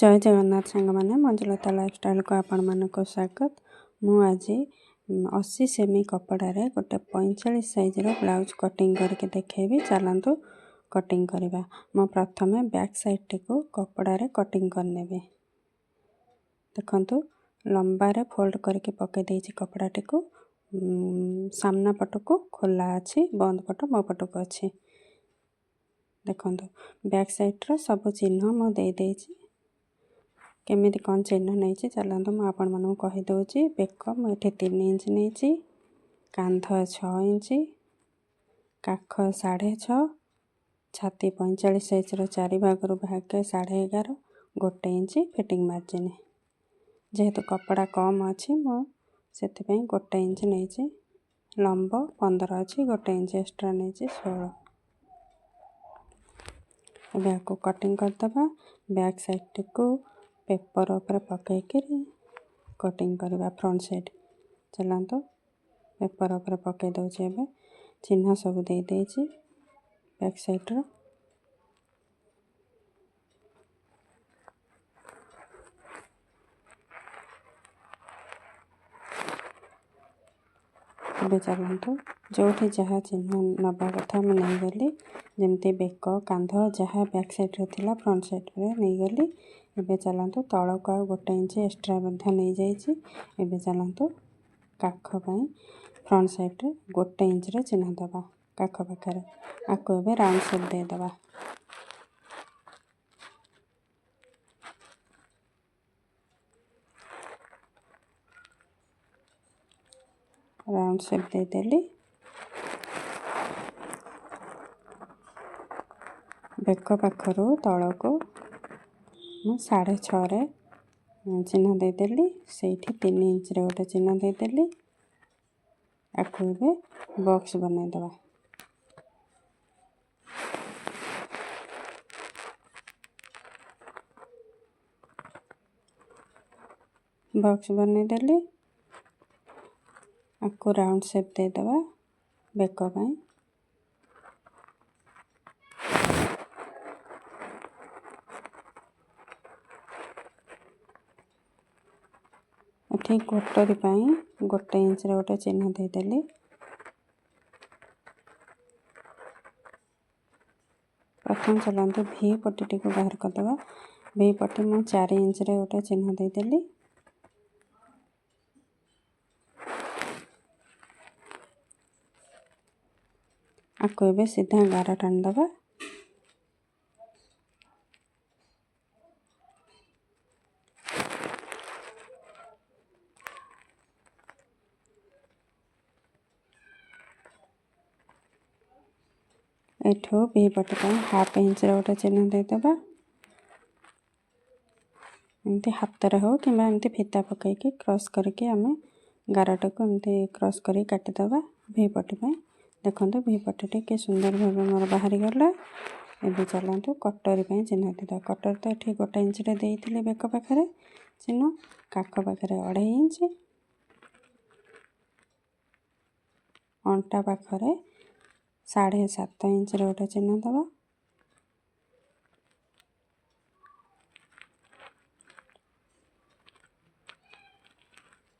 जय जगन्नाथ सांग मैंने मंजुलता लाइफस्टाइल को आपण मानक स्वागत। मु आज 80 सेमी कपड़े गोटे 45 साइज ब्लाउज कटिंग करके देखेबी। चलतु कटिंग करवा। मु प्रथम बैक साइड टी को कपड़े कटिंग करने देखु लंबारे फोल्ड करके पके देछि कपड़ा टी को सामना पट को खोला अच्छी बंद पट मो पट को अच्छी देखु बैक साइड रो सब चिन्ह मु दे देछि। केमिति कौन चिन्ह नहीं चलतु मुझे आपण मानू कहीदे बेक मुझे 3 इंच नहीं कांध 6 इंच काख 6.5 छाती 45 साइज रो 4 भाग रू भाग 11.5 1 इंच फिटिंग मार्जिन जेहेतु कपड़ा कम अच्छी मुझे 1 इंच नहीं लंब 15 अच्छी 1 इंच एक्स्ट्रा नहीं 16। बैक को कटिंग करदबा। बैक साइड को पेपर ऊपर पकईकि कटिंग करवा फ्रंट साइड। चलतु पेपर ऊपर पकई दौचे एबे चिन्ह सब दे देछि बैक साइड रो। एबे चलतु जो जहाँ चिन्ह नबा कथा मुझे नहीं गली जमती बेक कांध जहाँ बैक साइड रे थिला फ्रंट साइड रे नहीं गली। एबे चलतु तलक आ 1 इंच एक्स्ट्रा नहीं जाइए। एबे चलतु काख पाई फ्रंट साइड रे 1 इंच रे चिन्ह दबा काख पाखरे आपको एबे राउंड शेप दे दबा। राउंड शेप दे देली। बेक पाखरु तल को मु 6.5 चिन्ह दे देली। सेठी 3 इंच रे गोटे चिन्ह दे देली। आपको एबे बॉक्स बना दबा। बॉक्स बना देली। आपको राउंड शेप दे दबा बेक पाई। ठीक कोटरी 1 इंच रे गोटे चिन्ह दे देली। प्रथम चलतु भी पट्टी को बाहर करदबा। भी पट्टी मु 4 इंच रे गोटे चिन्ह दे देली। आपको एबे सीधा गार टान दबा। एठो भी पट्टी 1/2 इंच रे गोटे चिन्ह दे दबा। एमती हाथ हो कि एमती फीता पकईकि क्रॉस करके आम गारटा को एमती क्रॉस कर काटी दबा भी पट्टी पाई। देखो भी पट्टी के सुंदर भाव मोर बाहरी गला। एबे चलतु कटरी पाई चिन्ह दे दबा। कटर तो ये 1 इंच रे देइथिले बेक पाखरे चिन्ह काख पाखरे 2.5 इंच अंटा पाखरे 7.5 इंच रे गोटे चिन्ह दबा।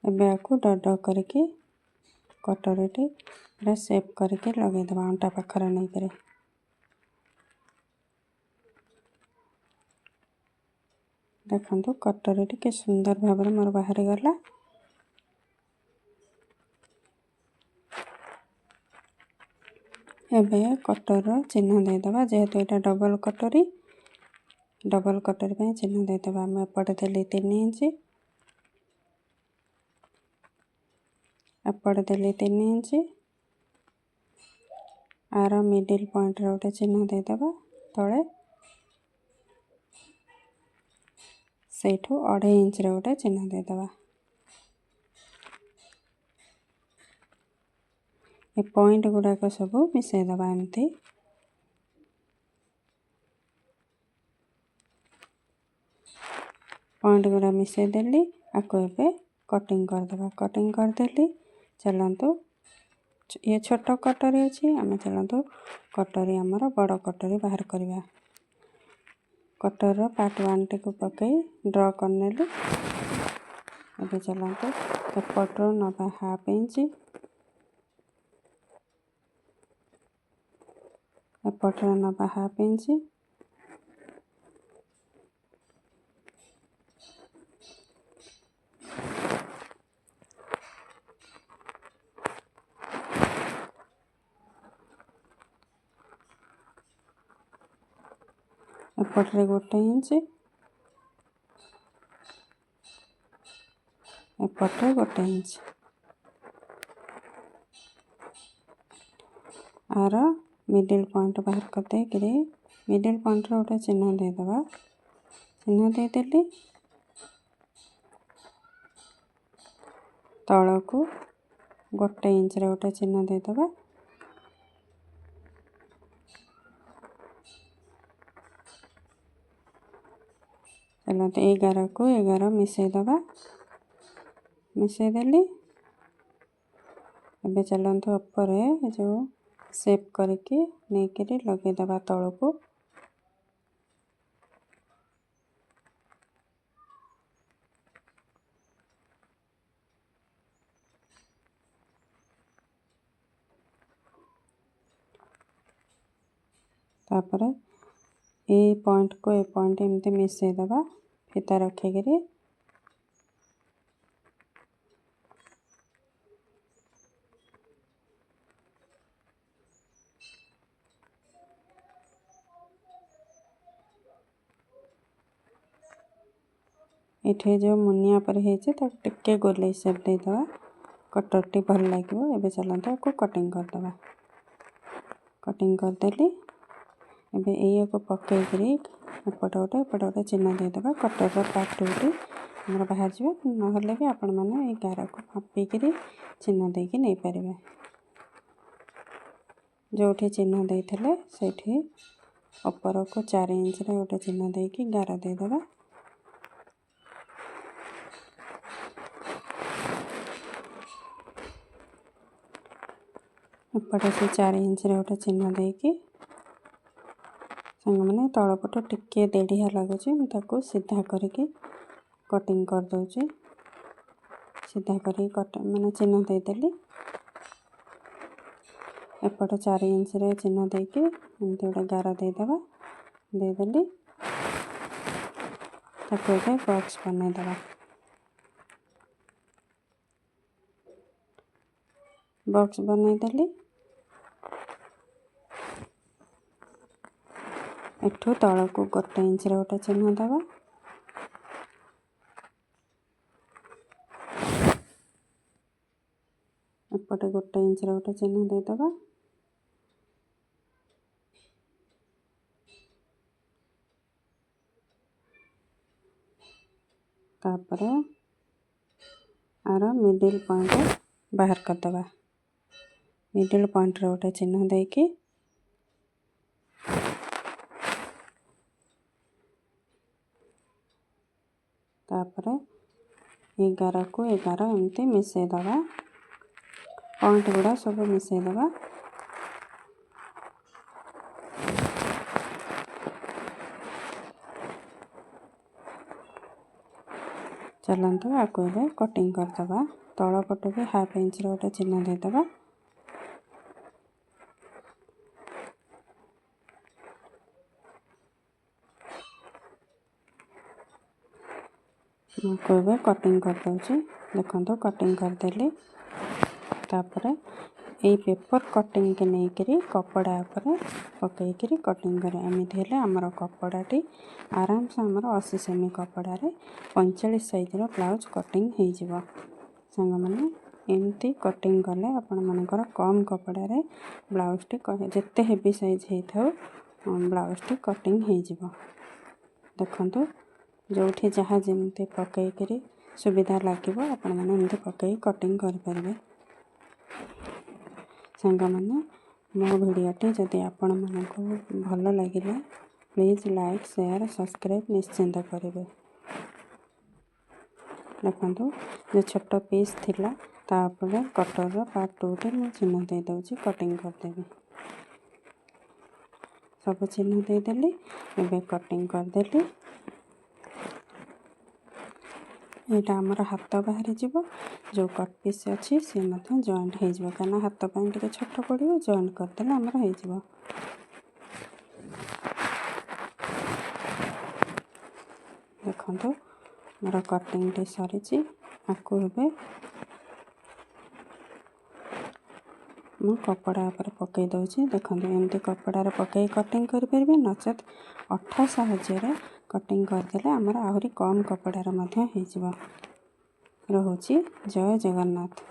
एबे आपको डट करके कटरटी पूरा सेप करके लगे दबा अंटा पाखरे नहीं करे। देखो कटरटी के सुंदर भाव मोर बाहरी गला। एबे कटर चिन्ह दे दबा जेहेतु एटा डबल कटरी पे चिन्ह दे दबा। मैं एपटे देली 3 इंच एपटे देली 3 इंच आर मिडिल पॉइंट रे गोटे चिन्ह दे दबा तले सेठू 2.5 इंच रे गोटे चिन्ह दे दबा। ए पॉइंट गुड़ाक सब मिसई दबा एमती पॉइंट गुड़ा मिसई देली। आपको एबे कटिंग करदबा। कटिंग करदेली। चलतु ये छोट कटरी अच्छी आम चलतु कटरी आमर बड़ कटरी बाहर करवा। कटर पार्ट 1 टी को पकई ड्र करनेली। अब चलते एपटर नवा हाफ इंच, एपटर नवा हाफ इंच, एपटे गोटे इंच, एपटे गोटे इंच। आर मिडिल पॉइंट बाहर करते मिडिल पॉइंट गोटे चिन्ह देदेबा। चिन्ह देदेली तल को गोटे इंच रे गोटे चिन्ह देदेबा। चलते 11 को 11 मिसेदेबा। मिसेदेली अब चलते ऊपर जो सेप करके नहीं लगेदेबा तल को। तापर ए पॉइंट को ए पॉइंट एमती मिसेदेबा फिता रखिकी। इठे जो मुनिया पर टिके गोले सेप देदेबा। कटर टी भल लगे। एबे चलते को कटिंग करदेबा। कटिंग करदेली एबे ये को पकईकरी एपटे गोटे एपटे गोटे चिन्ह देदेबा। कटर पार्ट 2 टी हमर बाहर जाए नहले भी आपण माने ए गारा को मापिकरी चिन्ह देकी नहीं पारिबे। जोठी चिन्ह देइथिले सेठी ऊपर को 4 इंच रे गोटे चिन्ह देकी गारा देदेबा। एपटे से 4 इंच रे गोटे चिन्ह देकी संग मैंने तलपट टिके देढ़िया लगुच सीधा करके कटिंग कर दूची। सीधा करी कट मैंने चिन्ह देदेली। एपटे 4 इंच रे चिन्ह देकी एमती गोटे गारा देदेबा। देदेली ताको गोटे बॉक्स बनईदेबा। बॉक्स बनईदेली एठू तल को गोटे इंच रे गोटे चिन्ह देबा। एपटे गोटे इंच रे गोटे चिन्ह देदेबा। तापर आर मिडिल पॉइंट बाहर करदेबा। मिडिल पॉइंट रे गोटे चिन्ह देकी तापर 11 को 11 एमती मिसेदेबा। पॉइंट गुड़ा सब मिसेदेबा। चलते आपको कटिंग करदेबा। तल पट भी हाफ इंच रे गोटे चिन्ह देदेबा। को कटिंग कर दूची। देखो कटिंग करदेली। तापर ये पेपर कटिंग के नहीं करी कपड़ा पर पकईकरी कटिंग करे। एमती हेले आमर कपड़ाटी आराम से आमर 80 सेमी कपड़ा रे 45 साइज रो ब्लाउज कटिंग हो जिवो। संग माने एमती कटिंग कले आपण मानकर कम कपड़ा रे ब्लाउज टी जेते हेवी साइज हे थाउ ब्लाउज टी कटिंग हो जिवो। देखंतु जोठी जहाँ जमती पकईकरी सुविधा लगे आपण माने एमती पकई कटिंग कर परिबे। संग माने मो भिडियोटी जदि आपण मानकु भल लगिला प्लीज लाइक शेयर सब्सक्राइब निश्चिंत करेंगे। देखो जो छोट पीस थिला तापर कटर पार्ट 2 टे चिन्ह दे दूची कटिंग करदेवी। सब चिन्ह देदेली। एबे कटिंग करदेली। एटा आमर हाथ बाहरी जीवो जो कट पीस अच्छी सी जॉइंट हो कहना हाथ पे छोट पड़ो जॉइंट करदेले आमर हो। देखो मोर कटिंग टी सरी आपको हे मु कपड़ा पर पकई दूसरी। देखो एमती कपड़ा पकई कटिंग करें नचेत अठा साहाय्य कटिंग करदेले आमर आहरी कम कपड़ा रोचे। जय जगन्नाथ।